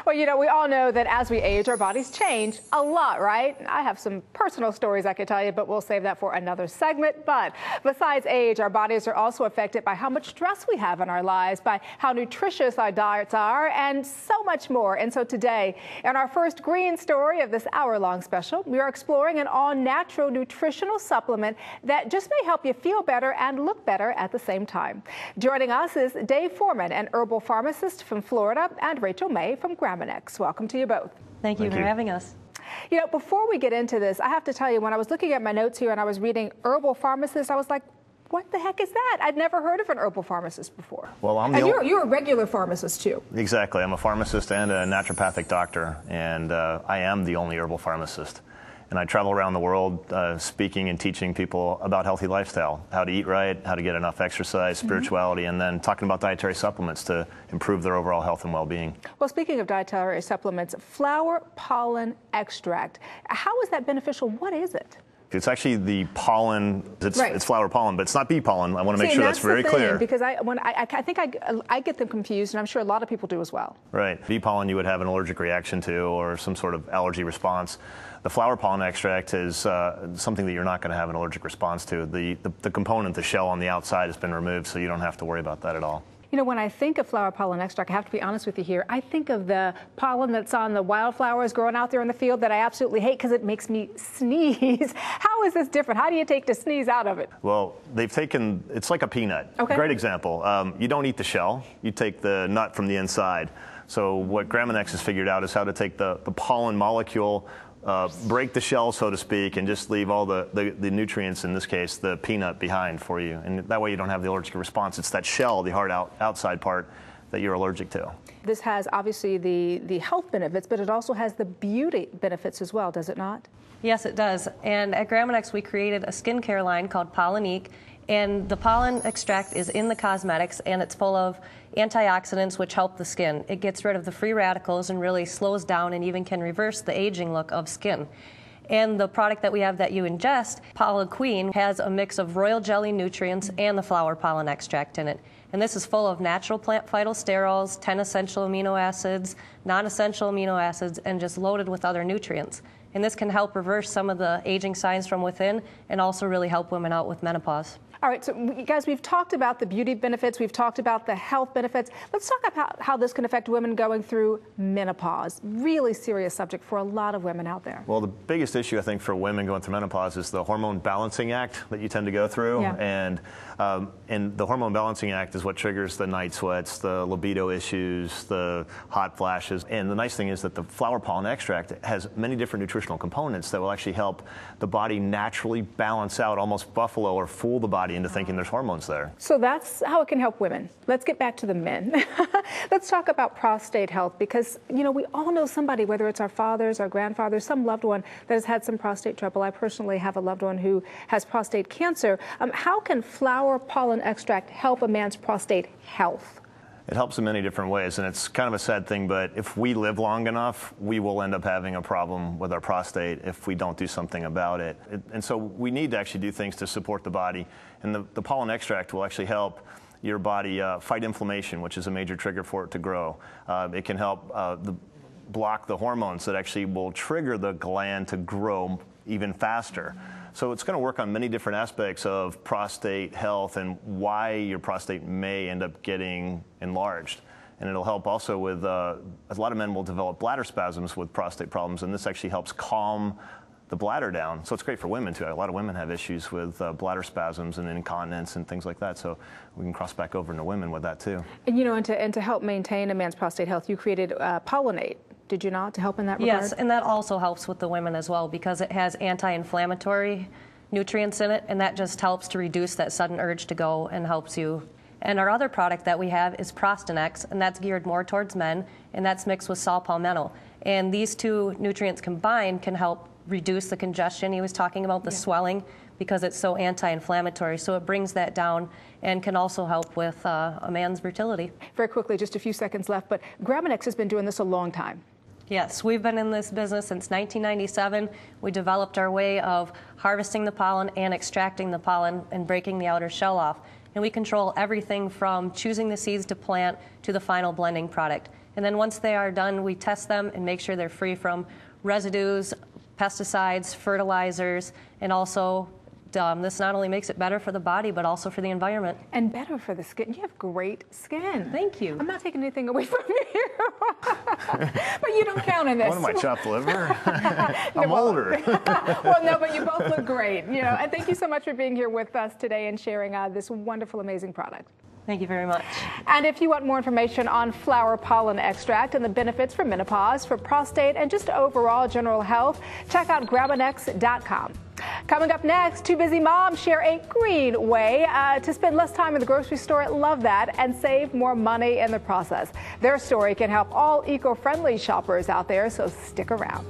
Well, you know, we all know that as we age, our bodies change a lot, right? I have some personal stories I could tell you, but we'll save that for another segment. But besides age, our bodies are also affected by how much stress we have in our lives, by how nutritious our diets are, and so much more. And so today, in our first green story of this hour-long special, we are exploring an all-natural nutritional supplement that just may help you feel better and look better at the same time. Joining us is Dave Foreman, an herbal pharmacist from Florida, and Rachel May from Graminex. Welcome to you both. Thank you for having us. You know, before we get into this, I have to tell you, when I was looking at my notes here and I was reading herbal pharmacist, I was like, what the heck is that? I'd never heard of an herbal pharmacist before. Well, you're a regular pharmacist too. Exactly. I'm a pharmacist and a naturopathic doctor, and I am the only herbal pharmacist. And I travel around the world speaking and teaching people about healthy lifestyle, how to eat right, how to get enough exercise, spirituality, and then talking about dietary supplements to improve their overall health and well-being. Well, speaking of dietary supplements, Flower Pollen Extract, how is that beneficial? What is it? It's actually the pollen, it's flower pollen, but it's not bee pollen. I want to make sure that's very clear. Because I think I get them confused, and I'm sure a lot of people do as well. Right. Bee pollen you would have an allergic reaction to or some sort of allergy response. The flower pollen extract is something that you're not going to have an allergic response to. The component, the shell on the outside, has been removed, so you don't have to worry about that at all. You know, when I think of flower pollen extract, I have to be honest with you here, I think of the pollen that's on the wildflowers growing out there in the field that I absolutely hate because it makes me sneeze. How is this different? How do you take the sneeze out of it? Well, it's like a peanut. Okay. Great example. You don't eat the shell, you take the nut from the inside. So what Graminex has figured out is how to take the pollen molecule, break the shell, so to speak, and just leave all the nutrients, in this case, the peanut, behind for you. And that way you don't have the allergic response. It's that shell, the hard outside part, that you're allergic to. This has obviously the health benefits, but it also has the beauty benefits as well, does it not? Yes, it does. And at Graminex, we created a skincare line called PollenAid. And the pollen extract is in the cosmetics, and it's full of antioxidants which help the skin. It gets rid of the free radicals and really slows down and even can reverse the aging look of skin. And the product that we have that you ingest, PolliQueen, has a mix of royal jelly nutrients and the flower pollen extract in it. And this is full of natural plant phytosterols, 10 essential amino acids, non-essential amino acids, and just loaded with other nutrients. And this can help reverse some of the aging signs from within and also really help women out with menopause. All right, so guys, we've talked about the beauty benefits, we've talked about the health benefits. Let's talk about how this can affect women going through menopause. Really serious subject for a lot of women out there. Well, the biggest issue, I think, for women going through menopause is the hormone balancing act that you tend to go through. Yeah. And the hormone balancing act is what triggers the night sweats, the libido issues, the hot flashes. And the nice thing is that the flower pollen extract has many different nutritional components that will actually help the body naturally balance out, almost buffalo or fool the body into thinking there's hormones there. So that's how it can help women. Let's get back to the men. Let's talk about prostate health, because, you know, we all know somebody, whether it's our fathers, our grandfathers, some loved one that has had some prostate trouble. I personally have a loved one who has prostate cancer. How can flower pollen extract help a man's prostate health? It helps in many different ways, and it's kind of a sad thing, but if we live long enough, we will end up having a problem with our prostate if we don't do something about it. And so we need to actually do things to support the body, and the pollen extract will actually help your body fight inflammation, which is a major trigger for it to grow. It can help block the hormones that actually will trigger the gland to grow even faster. So it's going to work on many different aspects of prostate health and why your prostate may end up getting enlarged. And it'll help also with, a lot of men will develop bladder spasms with prostate problems, and this actually helps calm the bladder down. So it's great for women too. A lot of women have issues with bladder spasms and incontinence and things like that. So we can cross back over into women with that too. And you know, and to help maintain a man's prostate health, you created PollenAid. Did you not, to help in that regard? Yes, and that also helps with the women as well because it has anti-inflammatory nutrients in it, and that just helps to reduce that sudden urge to go and helps you. And our other product that we have is Prostanex, and that's geared more towards men, and that's mixed with saw palmetto. And these two nutrients combined can help reduce the congestion. He was talking about the swelling because it's so anti-inflammatory, so it brings that down and can also help with a man's fertility. Very quickly, just a few seconds left, but Graminex has been doing this a long time. Yes, we've been in this business since 1997. We developed our way of harvesting the pollen and extracting the pollen and breaking the outer shell off. And we control everything from choosing the seeds to plant to the final blending product. And then once they are done, we test them and make sure they're free from residues, pesticides, fertilizers, and also this not only makes it better for the body, but also for the environment. And better for the skin. You have great skin. Thank you. I'm not taking anything away from you here. But you don't count on this. What am I, chopped liver? I'm older. Well, no, but you both look great. And thank you so much for being here with us today and sharing this wonderful, amazing product. Thank you very much. And if you want more information on Flower Pollen Extract and the benefits for menopause, for prostate, and just overall general health, check out Graminex.com. Coming up next, two busy moms share a green way to spend less time in the grocery store. Love that, and save more money in the process. Their story can help all eco-friendly shoppers out there, so stick around.